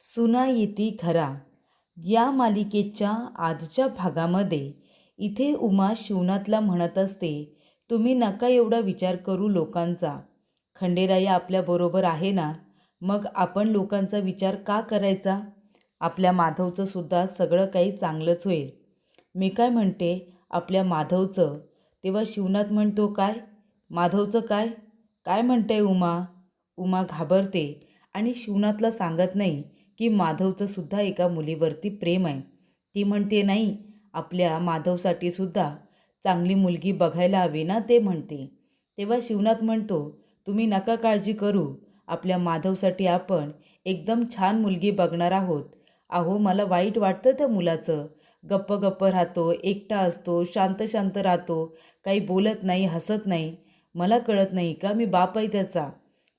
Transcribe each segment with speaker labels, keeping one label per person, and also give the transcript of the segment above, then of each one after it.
Speaker 1: सुना येती घरा या मालिकेच्या आजच्या भागामध्ये इथे उमा शिवनाथला म्हणत असते, तुम्ही नका एवढा विचार करू लोकांचा. खंडेराया आपल्याबरोबर आहे ना, मग आपण लोकांचा विचार का करायचा? आपल्या माधवचं सुद्धा सगळं काही चांगलंच होईल. मी काय म्हणते आपल्या माधवचं? तेव्हा शिवनाथ म्हणतो, काय माधवचं काय काय म्हणते उमा? उमा घाबरते आणि शिवनाथला सांगत नाही की माधवचं सुद्धा एका मुलीवरती प्रेम आहे. ती म्हणते, नाही, आपल्या माधवसाठी सुद्धा चांगली मुलगी बघायला हवी ना, ते म्हणते. तेव्हा शिवनाथ म्हणतो, तुम्ही नका काळजी करू, आपल्या माधवसाठी आपण एकदम छान मुलगी बघणार आहोत. अहो, मला वाईट वाटतं त्या मुलाचं. गप्प गप्प राहतो, एकटा असतो, शांत शांत राहतो, काही बोलत नाही, हसत नाही. मला कळत नाही का, मी बाप आहे त्याचा.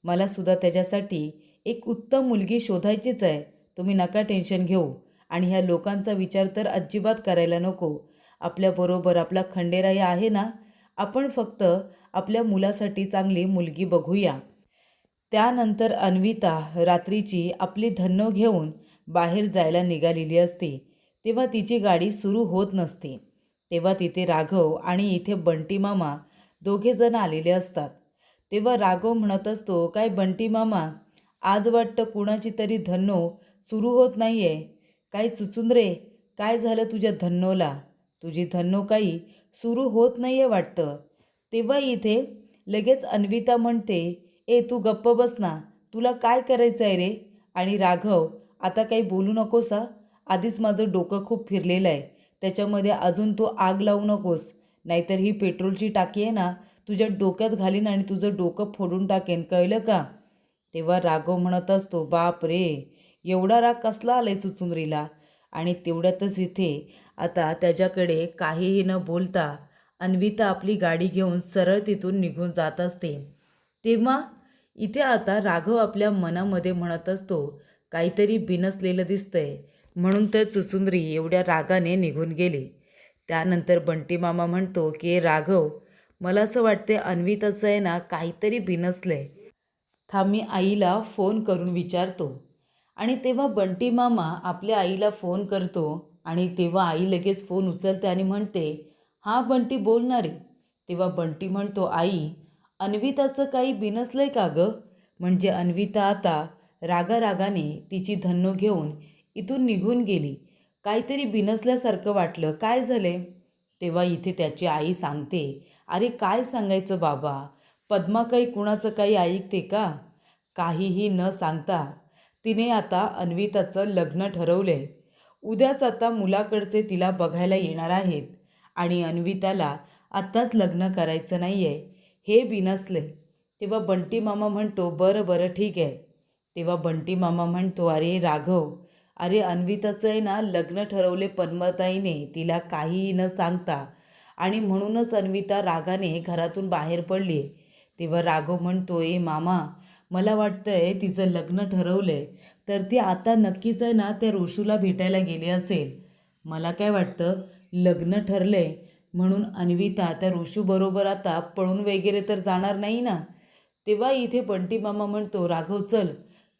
Speaker 1: मला सुद्धा त्याच्यासाठी एक उत्तम मुलगी शोधायचीच आहे. तुम्ही नका टेन्शन घेऊ आणि ह्या लोकांचा विचार तर अजिबात करायला नको. आपल्याबरोबर आपला खंडेराया आहे ना, आपण फक्त आपल्या मुलासाठी चांगली मुलगी बघूया. त्यानंतर अन्विता रात्रीची आपली धन्नो घेऊन बाहेर जायला निघालेली असते. तेव्हा तिची गाडी सुरू होत नसते. तेव्हा तिथे राघव आणि इथे बंटी मामा दोघेजण आलेले असतात. तेव्हा राघव म्हणत असतो, काय बंटी मामा, आज वाटतं कुणाची तरी धन्नो सुरू होत नाही आहे. काय चुचुंदरे, काय झालं तुझ्या धन्नोला? तुझी धन्नो काही सुरू होत नाही आहे वाटतं. तेव्हा इथे लगेच अन्विता म्हणते, ए तू गप्प बस ना, तुला काय करायचं आहे रे? आणि राघव, आता काही बोलू नकोस हा. आधीच माझं डोकं खूप फिरलेलं आहे, त्याच्यामध्ये अजून तू आग लावू नकोस, नाहीतर ही पेट्रोलची टाकी आहे ना, तुझ्या डोक्यात घालीन आणि तुझं डोकं फोडून टाकेन, कळलं का? तेव्हा राघव म्हणत असतो, बाप रे, एवढा राग कसला आलाय चुचुंदरीला? आणि तेवढ्यातच इथे आता त्याच्याकडे काहीही न बोलता अन्विता आपली गाडी घेऊन सरळ तिथून निघून जात असते. तेव्हा इथे आता राघव आपल्या मनामध्ये म्हणत असतो, काहीतरी बिनसलेलं दिसतंय, म्हणून तर चुचुंदरी एवढ्या रागाने निघून गेली. त्यानंतर बंटी मामा म्हणतो की राघव, मला असं वाटते अन्विताचं आहे ना काहीतरी बिनसलंय. थांब, मी आईला फोन करून विचारतो. आणि तेव्हा बंटी मामा आपल्या आईला फोन करतो आणि तेव्हा आई लगेच फोन उचलते आणि म्हणते, हां बंटी, बोलणारी. तेव्हा बंटी म्हणतो, आई, अन्विताचं काही बिनसलंय का गं? म्हणजे अन्विता आता रागारागाने तिची धन्नो घेऊन इथून निघून गेली. काहीतरी बिनसल्यासारखं वाटलं, काय झाले? तेव्हा इथे त्याची आई सांगते, अरे काय सांगायचं बाबा, पद्मा काही कुणाचं काही ऐकते का? काहीही न सांगता तिने आता अन्विताचं लग्न ठरवलंय. उद्याच आता मुलाकडचे तिला बघायला येणार आहेत आणि अन्विताला आत्ताच लग्न करायचं नाही आहे, हे बिनसले. तेव्हा बंटी मामा म्हणतो, बरं बरं ठीक आहे. तेव्हा बंटी मामा म्हणतो, अरे राघव, अरे अन्विताचं आहे ना लग्न ठरवले पद्मताईने, तिला काहीही न सांगता, आणि म्हणूनच अन्विता रागाने घरातून बाहेर पडली. तेव्हा राघव म्हणतो, ए मामा, मला वाटतंय तिचं लग्न ठरवलंय, तर ती आता नक्कीच आहे ना त्या ऋषूला भेटायला गेली असेल. मला काय वाटतं, लग्न ठरलंय म्हणून अन्विता त्या ऋषूबरोबर आता पळून वगैरे तर जाणार नाही ना. तेव्हा इथे बंटी मामा म्हणतो, राघव चल,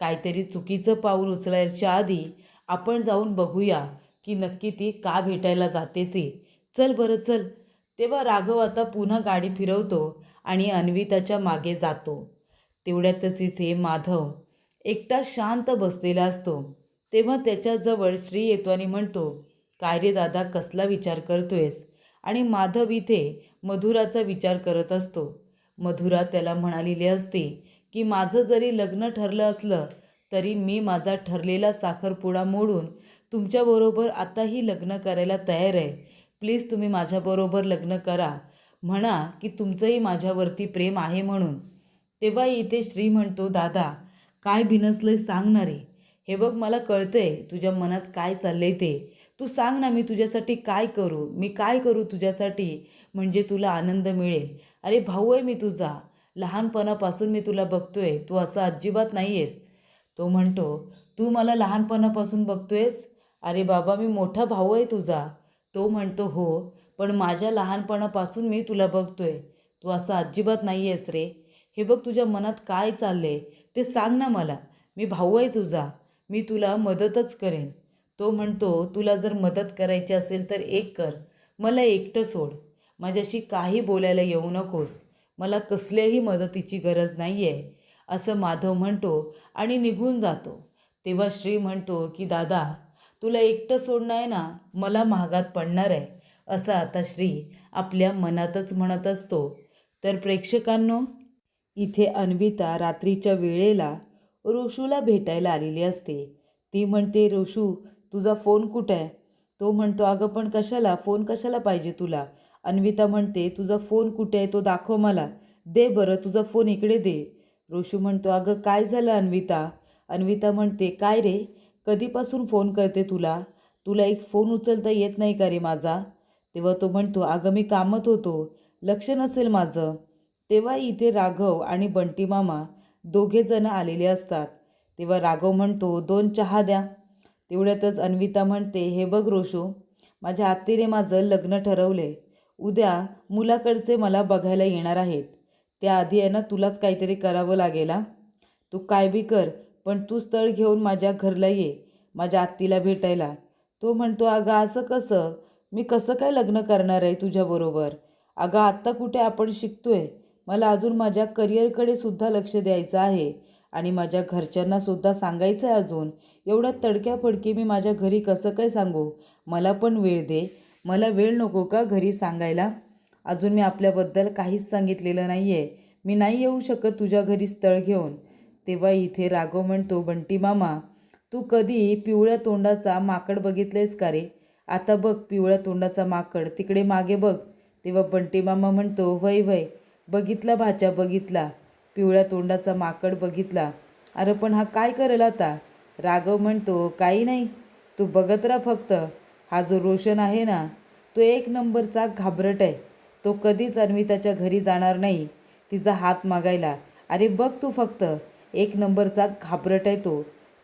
Speaker 1: काहीतरी चुकीचं पाऊल उचलायच्या आधी आपण जाऊन बघूया की नक्की ती का भेटायला जाते ते. चल बरं चल. तेव्हा राघव आता पुन्हा गाडी फिरवतो आणि अन्विताच्या मागे जातो. तेवढ्यातच इथे माधव एकटा शांत बसलेला असतो. तेव्हा त्याच्याजवळ श्री येतो आणि म्हणतो, काय रे दादा, कसला विचार करतोयस? आणि माधव इथे मधुराचा विचार करत असतो. मधुरा त्याला म्हणालेली असते की माझं जरी लग्न ठरलं असलं तरी मी माझा ठरलेला साखरपुडा मोडून तुमच्याबरोबर आताही लग्न करायला तयार आहे. प्लीज तुम्ही माझ्याबरोबर लग्न करा. म्हणा की तुमचंही माझ्यावरती प्रेम आहे म्हणून. तेव्हा इथे श्री म्हणतो, दादा, काय बिनसलंय सांगणारे? हे बघ, मला कळतंय तुझ्या मनात काय चाललंय ते. तू सांग ना, मी तुझ्यासाठी काय करू, मी काय करू तुझ्यासाठी म्हणजे तुला आनंद मिळेल. अरे भाऊ आहे मी तुझा, लहानपणापासून मी तुला बघतोय, तू असा अजिबात नाही आहेस. तो म्हणतो, तू मला लहानपणापासून बघतोयस? अरे बाबा, मी मोठा भाऊ आहे तुझा. तो म्हणतो, हो, पण माझ्या लहानपणापासून मी तुला बघतोय, तू असा अजिबात नाही आहेस रे. हे बघ, तुझ्या मनात काय चाललंय ते सांग ना मला. मी भाऊ आहे तुझा, मी तुला मदतच करेन. तो म्हणतो, तुला जर मदत करायची असेल तर एक कर, मला एकटं सोड. माझ्याशी काही बोलायला येऊ नकोस. मला कसल्याही मदतीची गरज नाही आहे, असं माधव म्हणतो आणि निघून जातो. तेव्हा श्री म्हणतो की दादा, तुला एकटं सोडणं आहे ना, मला महागात पडणार आहे, असं आता श्री आपल्या मनातच म्हणत असतो. तर प्रेक्षकांनो, इथे अन्विता रात्रीच्या वेळेला रोशूला भेटायला आलेली असते. ती म्हणते, रोशू तुझा फोन कुठे आहे? तो म्हणतो, अगं पण कशाला, फोन कशाला पाहिजे तुला? अन्विता म्हणते, तुझा फोन कुठे आहे तो दाखव मला, दे बरं तुझा फोन इकडे दे. रोशू म्हणतो, अगं काय झालं अन्विता? अन्विता म्हणते, काय रे, कधीपासून फोन करते तुला, तुला एक फोन उचलता येत नाही का रे माझा? तेव्हा तो म्हणतो, अगं मी कामात होतो, लक्ष नसेल माझं. तेव्हा इथे राघव आणि बंटी मामा दोघे जण आलेले असतात. तेव्हा राघव म्हणतो, 2 चहा द्या. तेवढ्यातच अन्विता म्हणते, हे बघ रोशू, माझ्या आत्तीने माझं लग्न ठरवले, उद्या मुलाकडचे मला बघायला येणार आहेत. त्याआधी आहे ना तुलाच काहीतरी करावं लागेल हा. तू काय बी कर, पण तू स्थळ घेऊन माझ्या घरला ये, माझ्या आत्तीला भेटायला. तो म्हणतो, अगं असं कसं, मी कसं काय लग्न करणार आहे तुझ्याबरोबर? अगं आत्ता कुठे आपण शिकतोय, मला अजून माझ्या करिअरकडे सुद्धा लक्ष द्यायचं आहे आणि माझ्या घरच्यांना सुद्धा सांगायचं आहे अजून. एवढ्या तडक्याफडकी मी माझ्या घरी कसं काय सांगू? मला पण वेळ दे. मला वेळ नको का घरी सांगायला? अजून मी आपल्याबद्दल काहीच सांगितलेलं नाही आहे. मी नाही येऊ शकत तुझ्या घरी स्थळ घेऊन. तेव्हा इथे राघव म्हणतो, बंटी मामा, तू कधी पिवळ्या तोंडाचा माकड बघितलेस का रे? आता बघ पिवळ्या तोंडाचा माकड, तिकडे मागे बघ. तेव्हा बंटी मामा म्हणतो, वय वय, बघितला भाच्या बघितला, पिवळ्या तोंडाचा माकड बघितला. अरे पण हा काय करेल आता? राघव म्हणतो, काही नाही, तू बघत राहा फक्त. हा जो रोशन आहे ना, तो एक नंबरचा घाबरट आहे. तो कधीच अन्विताच्या घरी जाणार नाही तिचा हात मागायला. अरे बघ तू फक्त, एक नंबरचा घाबरट आहे तो.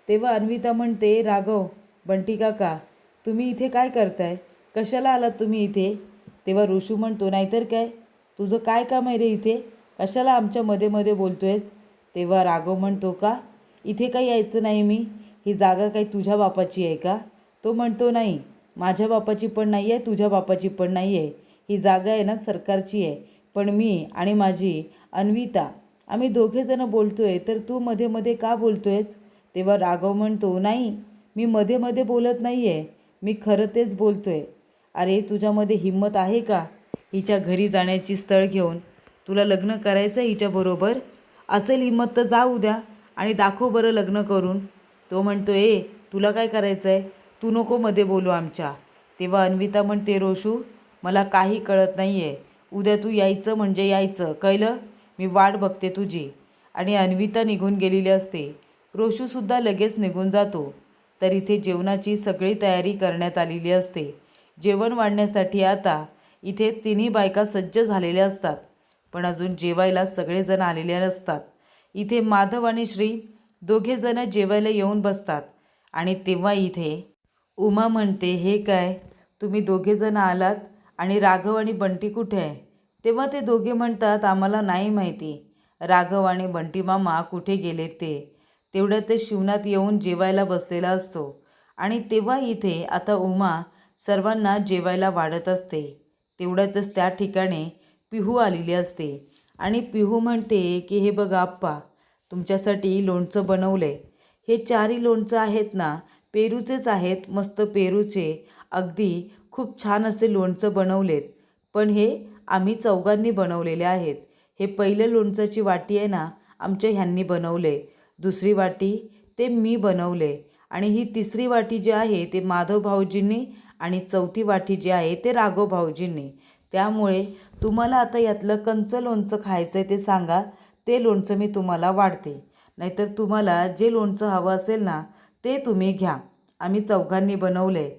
Speaker 1: तेव्हा अन्विता म्हणते, राघव, बंटी काका, तुम्ही इथे काय करताय? कशाला आलात तुम्ही इथे? तेव्हा ऋषू म्हणतो, नाहीतर काय, तुझं काय काम आहे रे इथे? कशाला आमच्या मध्ये मध्ये बोलतोयस? तेव्हा राघव म्हणतो, का इथे काही यायचं नाही मी? ही जागा काही तुझ्या बापाची आहे का? तो म्हणतो, नाही, माझ्या बापाची पण नाही आहे, तुझ्या बापाची पण नाही आहे. ही जागा आहे ना सरकारची आहे. पण मी आणि माझी अन्विता, आम्ही दोघेजणं बोलतोय, तर तू मध्ये मध्ये का बोलतोयस? तेव्हा राघव म्हणतो, नाही, मी मध्ये मध्ये बोलत नाही आहे, मी खरं तेच बोलतोय. अरे तुझ्यामध्ये हिंमत आहे का हिच्या घरी जाण्याची स्थळ घेऊन? तुला लग्न करायचं आहे हिच्याबरोबर? असेल हिंमत तर जा उद्या आणि दाखव बरं लग्न करून. तो म्हणतो, तुला काय करायचं आहे, तू नको मध्ये बोलू आमच्या. तेव्हा अन्विता म्हणते, रोशू, मला काही कळत नाही आहे, उद्या तू यायचं म्हणजे यायचं, कळलं? मी वाट बघते तुझी. आणि अन्विता निघून गेलेली असते. रोशूसुद्धा लगेच निघून जातो. तर इथे जेवणाची सगळी तयारी करण्यात आलेली असते. जेवण वाढण्यासाठी आता इथे तिन्ही बायका सज्ज झालेल्या असतात, पण अजून जेवायला सगळेजण आलेले नसतात. इथे माधव आणि श्री दोघेजण जेवायला येऊन बसतात आणि तेव्हा इथे उमा म्हणते, हे काय, तुम्ही दोघेजण आलात आणि राघव आणि बंटी कुठे आहे? तेव्हा ते दोघे म्हणतात, आम्हाला नाही माहिती राघव आणि बंटी मामा कुठे गेलेत ते. तेवढ्यात ते शिवनात येऊन जेवायला बसलेला असतो आणि तेव्हा इथे आता उमा सर्वांना जेवायला वाढत असते. तेवढ्यातच त्या ठिकाणी पिहू आलेली असते आणि पिहू म्हणते की, हे बघा आप्पा, तुमच्यासाठी लोणचं बनवले. हे 4ही लोणचं आहेत ना, पेरूचेच आहेत, मस्त पेरूचे, अगदी खूप छान असे लोणचं बनवलेत. पण हे आम्ही चौघांनी बनवलेले आहेत. हे पहिलं लोणचाची वाटी आहे ना, आमच्या ह्यांनी बनवले, दुसरी वाटी ते मी बनवले आणि ही तिसरी वाटी जी आहे ते माधव भाऊजींनी आणि चौथी वाटी जी आहे ते राघव भाऊजींनी. त्यामुळे तुम्हाला आता यातलं कंचं लोणचं खायचं आहे ते सांगा, ते लोणचं मी तुम्हाला वाढते. नाहीतर तुम्हाला जे लोणचं हवं असेल ना, ते तुम्ही घ्या, आम्ही चौघांनी बनवले.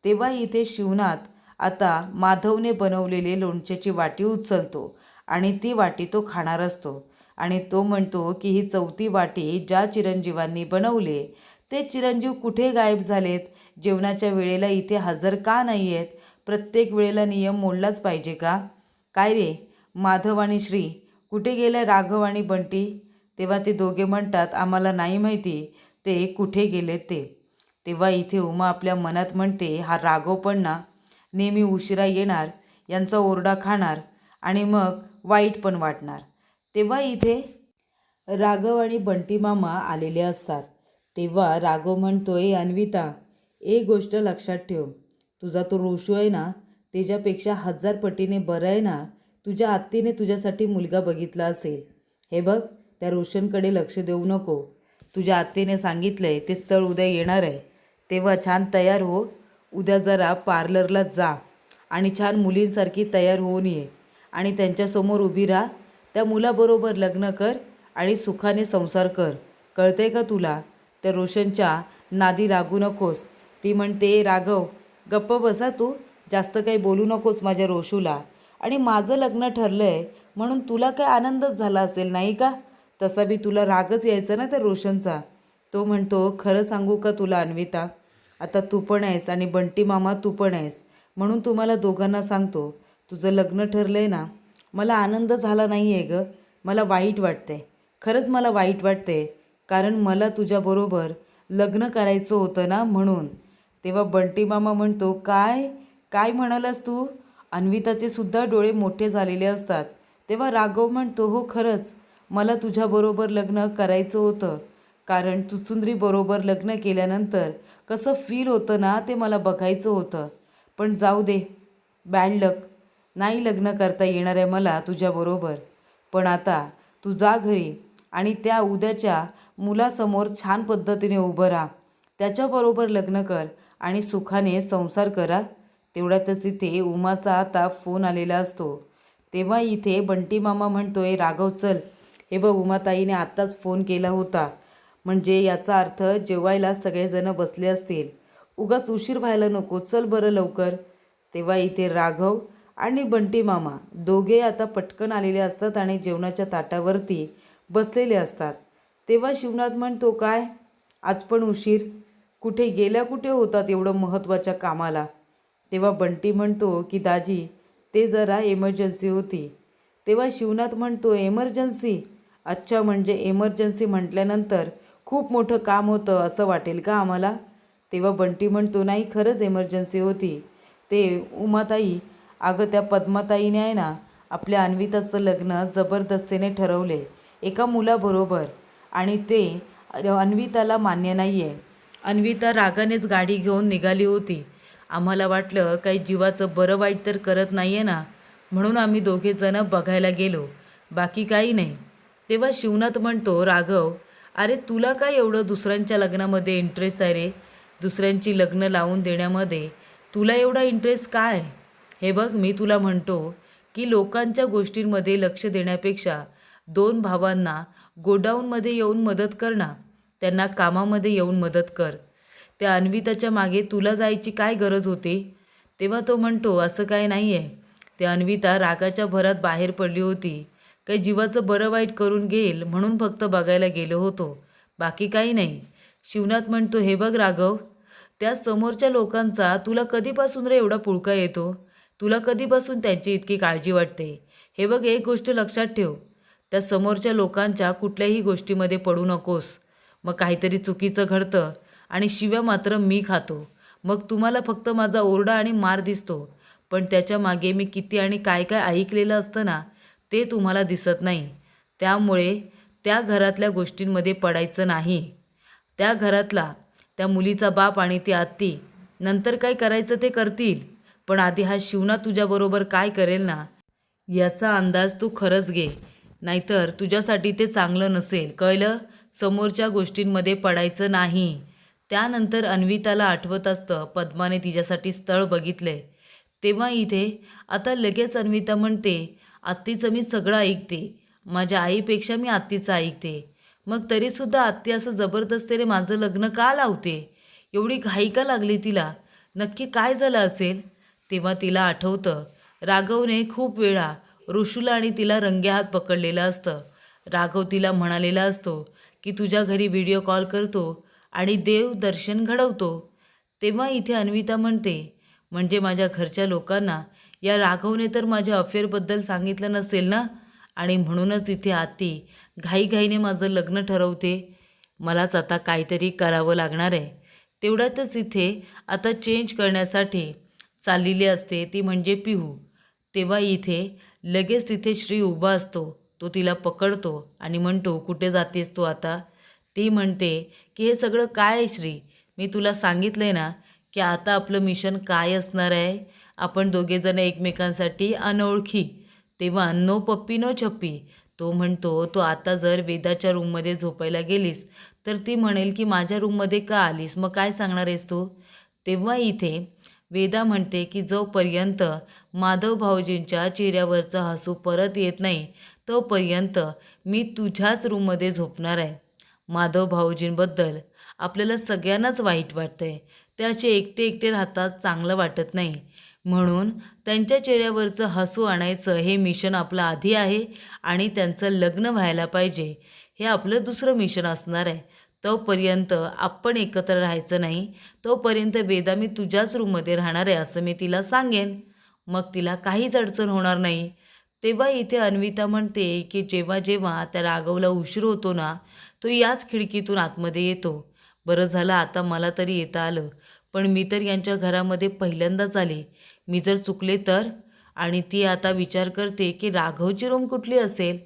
Speaker 1: तेव्हा इथे शिवनाथ आता माधवने बनवलेले लोणच्याची वाटी उचलतो आणि ती वाटी तो खाणार असतो आणि तो म्हणतो की, ही चौथी वाटी ज्या चिरंजीवांनी बनवली ते चिरंजीव कुठे गायब झालेत? जेवणाच्या वेळेला इथे हजर का नाही आहेत? प्रत्येक वेळेला नियम मोडलाच पाहिजे का? काय रे माधव आणि श्री, कुठे गेले राघव आणि बंटी? तेव्हा ते दोघे म्हणतात, आम्हाला नाही माहिती, ते कुठे गेले ते. तेव्हा इथे उमा आपल्या मनात म्हणते, हा राघव पण ना नेहमी उशिरा येणार, यांचा ओरडा खाणार आणि मग वाईट पण वाटणार. तेव्हा इथे राघव आणि बंटी मामा आलेले असतात. तेव्हा राघव म्हणतोय, अन्विता एक गोष्ट लक्षात ठेव, तुझा तो रोशू आहे ना त्याच्यापेक्षा 1000 पटीने बरं आहे ना तुझ्या आत्तीने तुझ्यासाठी मुलगा बघितला असेल. हे बघ, त्या रोशनकडे लक्ष देऊ नको. तुझ्या आत्तीने सांगितलंय ते स्थळ उद्या येणार आहे, तेव्हा छान तयार हो. उद्या जरा पार्लरला जा आणि छान मुलींसारखी तयार होऊन ये आणि त्यांच्यासमोर उभी राहा. त्या मुलाबरोबर लग्न कर आणि सुखाने संसार कर. कळतंय का तुला? त्या रोशनच्या नादी लागू नकोस. ती म्हणते, राघव गप्प बसा तू, जास्त काही बोलू नकोस माझ्या रोशूला. आणि माझं लग्न ठरलं आहे म्हणून तुला काय आनंदच झाला असेल नाही का? तसा बी तुला रागच यायचा ना त्या रोशनचा. तो म्हणतो, खरं सांगू का तुला अन्विता, आता तू पण आहेस आणि बंटी मामा तू पण आहेस, म्हणून तुम्हाला दोघांना सांगतो, तुझं लग्न ठरलं आहे ना, मला आनंद झाला नाही आहे गं. मला वाईट वाटते, खरंच मला वाईट वाटते, कारण मला तुझ्याबरोबर लग्न करायचं होतं ना म्हणून. तेव्हा बंटी मामा म्हणतो, काय काय म्हणालास तू? अन्विताचे सुद्धा डोळे मोठे झालेले असतात. तेव्हा राघव म्हणतो, हो खरंच मला तुझ्याबरोबर लग्न करायचं होतं, कारण सुंदरीबरोबर लग्न केल्यानंतर कसं फील होतं ना ते मला बघायचं होतं. पण जाऊ दे, बॅड लक, नाही लग्न करता येणार आहे मला तुझ्याबरोबर. पण आता तू जा घरी आणि त्या उद्याच्या मुलासमोर छान पद्धतीने उभं राहा, त्याच्याबरोबर लग्न कर आणि सुखाने संसार करा. तेवढ्यातच इथे उमाचा आता फोन आलेला असतो. तेव्हा इथे बंटी मामा म्हणतोय, राघव चल, हे बघ उमाताईने आत्ताच फोन केला होता, म्हणजे याचा अर्थ जेवायला सगळेजण बसले असतील, उगाच उशीर व्हायला नको, चल बरं लवकर. तेव्हा इथे राघव आणि बंटी मामा दोघे आता पटकन आलेले असतात आणि जेवणाच्या ताटावरती बसलेले असतात. तेव्हा शिवनाथ म्हणतो, काय आज पण उशीर, कुठे गेल्या कुठे होतात एवढं महत्त्वाच्या कामाला? तेव्हा बंटी म्हणतो की दाजी ते जरा एमर्जन्सी होती. तेव्हा शिवनाथ म्हणतो, एमर्जन्सी? अच्छा, म्हणजे एमर्जन्सी म्हटल्यानंतर खूप मोठं काम होतं असं वाटेल का आम्हाला? तेव्हा बंटी म्हणतो, नाही खरंच एमर्जन्सी होती. ते उमाताई, अगं त्या पद्माताईने आहे ना आपल्या अन्विताचं लग्न जबरदस्तीने ठरवले एका मुलाबरोबर आणि ते अन्विताला मान्य नाही आहे. अन्विता रागानेच गाडी घेऊन निघाली होती. आम्हाला वाटलं काही जीवाचं बरं वाईट तर करत नाही आहे ना, म्हणून आम्ही दोघेजणं बघायला गेलो, बाकी काही नाही. तेव्हा शिवनाथ म्हणतो, राघव अरे तुला काय एवढं दुसऱ्यांच्या लग्नामध्ये इंटरेस्ट आहे रे? दुसऱ्यांची लग्न लावून देण्यामध्ये तुला एवढा इंटरेस्ट काय? हे बघ, मी तुला म्हणतो की लोकांच्या गोष्टींमध्ये लक्ष देण्यापेक्षा 2 भावांना गोडाऊनमध्ये येऊन मदत कर ना, त्यांना कामामध्ये येऊन मदत कर. त्या अन्विताच्या मागे तुला जायची काय गरज होती? तेव्हा तो म्हणतो, असं काय नाही आहे, ते अन्विता रागाच्या भरात बाहेर पडली होती, काही जीवाचं बरं वाईट करून घेईल म्हणून फक्त बघायला गेलो होतो, बाकी काही नाही. शिवनाथ म्हणतो, हे बघ राघव, त्या समोरच्या लोकांचा तुला कधीपासून रे एवढा पुळका येतो? तुला कधीपासून त्यांची इतकी काळजी वाटते? हे बघ, एक गोष्ट लक्षात ठेव, त्या समोरच्या लोकांच्या कुठल्याही गोष्टीमध्ये पडू नकोस. मग काहीतरी चुकीचं घडतं आणि शिव्या मात्र मी खातो. मग तुम्हाला फक्त माझा ओरडा आणि मार दिसतो, पण त्याच्या मागे मी किती आणि काय काय ऐकलेलं असतं ना, ते तुम्हाला दिसत नाही. त्यामुळे त्या घरातल्या गोष्टींमध्ये पडायचं नाही. त्या घरातला त्या मुलीचा बाप आणि ती आत्ती नंतर काय करायचं ते करतील, पण आधी हा शिवनाथ तुझ्याबरोबर काय करेल ना, याचा अंदाज तू खरंच घे, नाहीतर तुझ्यासाठी ते चांगलं नसेल, कळलं? समोरच्या गोष्टींमध्ये पडायचं नाही. त्यानंतर अन्विताला आठवत असतं पद्माने तिच्यासाठी स्थळ बघितलंय. तेव्हा इथे आता लगेच अन्विता म्हणते, आत्तीचं मी सगळं ऐकते, माझ्या आईपेक्षा मी आत्तीचं ऐकते, मग तरीसुद्धा आत्ती असं जबरदस्तीने माझं लग्न का लावते? एवढी घाई का लागली तिला? नक्की काय झालं असेल? तेव्हा तिला आठवतं राघवने खूप वेळा ऋषूला आणि तिला रंगेहात पकडलेलं असतं. राघव तिला म्हणालेला असतो की तुझ्या घरी व्हिडिओ कॉल करतो आणि देव दर्शन घडवतो. तेव्हा इथे अन्विता म्हणते, म्हणजे माझ्या घरच्या लोकांना या राघवने तर माझ्या अफेअरबद्दल सांगितलं नसेल ना, आणि म्हणूनच इथे आत्ती घाईघाईने माझं लग्न ठरवते. मलाच आता काहीतरी करावं लागणार आहे. तेवढ्यातच इथे आता चेंज करण्यासाठी चाललेली असते ती म्हणजे पिहू. तेव्हा इथे लगेच तिथे श्री उभा असतो. तो तिला पकडतो आणि म्हणतो, कुठे जातेस तू आता? ती म्हणते की हे सगळं काय आहे श्री? मी तुला सांगितलंय ना की आता आपलं मिशन काय असणार आहे? आपण दोघेजण एकमेकांसाठी अनोळखी. तेव्हा नो पप्पी नो छप्पी. तो म्हणतो, तू आता जर वेदाच्या रूममध्ये झोपायला गेलीस तर ती म्हणेल की माझ्या रूममध्ये का आलीस? मग काय सांगणार आहेस तू? तेव्हा इथे वेदा म्हणते की जोपर्यंत माधव भाऊजींच्या चेहऱ्यावरचं हसू परत येत नाही तोपर्यंत मी तुझ्याच रूममध्ये झोपणार आहे. माधव भाऊजींबद्दल आपल्याला सगळ्यांनाच वाईट वाटतंय. ते असे एकटे एकटे राहतात, चांगलं वाटत नाही. म्हणून त्यांच्या चेहऱ्यावरचं हसू आणायचं हे मिशन आपलं आधी आहे आणि त्यांचं लग्न व्हायला पाहिजे हे आपलं दुसरं मिशन असणार आहे. तोपर्यंत आपण एकत्र राहायचं नाही. तोपर्यंत वेदा मी तुझ्याच रूममध्ये राहणार आहे असं मी तिला सांगेन. मग तिला काहीच अडचण होणार नाही. तेव्हा इथे अन्विता म्हणते की जेव्हा जेव्हा त्या राघवला उशीर होतो ना तो याच खिडकीतून आतमध्ये येतो. बरं झालं आता मला तरी येता आलं. पण मी तर यांच्या घरामध्ये पहिल्यांदाच आले. मी जर चुकले तर? आणि ती आता विचार करते की राघवची रूम कुठली असेल.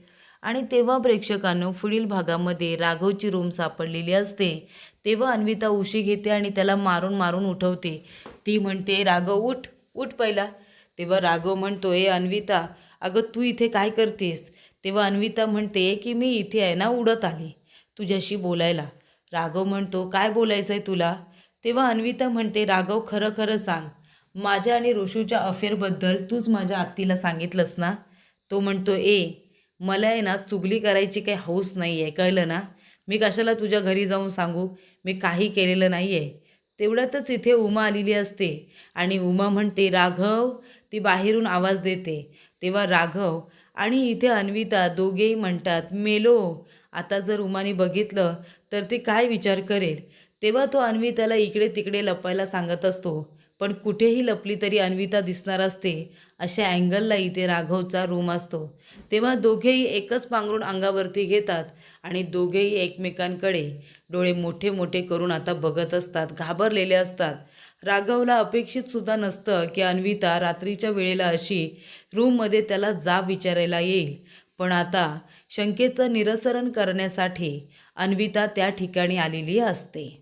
Speaker 1: आणि तेव्हा प्रेक्षकांनो पुढील भागामध्ये राघवची रूम सापडलेली असते. तेव्हा अन्विता उशी घेते आणि त्याला मारून मारून उठवते. ती म्हणते, राघव उठ, उठ पहिला. तेव्हा राघव म्हणतो, ए अन्विता, अगं तू इथे काय करतेस? तेव्हा अन्विता म्हणते की मी इथे आहे ना उडत आले तुझ्याशी बोलायला. राघव म्हणतो, काय बोलायचं आहे तुला? तेव्हा अन्विता म्हणते, राघव खरं खरं सांग, माझ्या आणि ऋषूच्या अफेअरबद्दल तूच माझ्या आत्तीला सांगितलंस ना? तो म्हणतो, मला आहे ना चुगली करायची काही हौस नाही आहे, कळलं ना? मी कशाला तुझ्या घरी जाऊन सांगू? मी काही केलेलं नाही आहे. तेवढ्यातच इथे उमा आलेली असते आणि उमा म्हणते, राघव. ती बाहेरून आवाज देते. तेव्हा राघव आणि इथे अन्विता दोघेही म्हणतात, मेलो. आता जर उमाने बघितलं तर ती काय विचार करेल? तेव्हा तो अन्विताला इकडे तिकडे लपायला सांगत असतो. पण कुठेही लपली तरी अन्विता दिसणार असते अशा अँगलला इथे राघवचा रूम असतो. तेव्हा दोघेही एकच पांघरूण अंगावरती घेतात आणि दोघेही एकमेकांकडे डोळे मोठे मोठे करून आता बघत असतात, घाबरलेले असतात. राघवला अपेक्षित सुद्धा नसतं की अन्विता रात्रीच्या वेळेला अशी रूममध्ये त्याला जाब विचारायला येईल. पण आता शंकेचं निरसन करण्यासाठी अन्विता त्या ठिकाणी आलेली असते.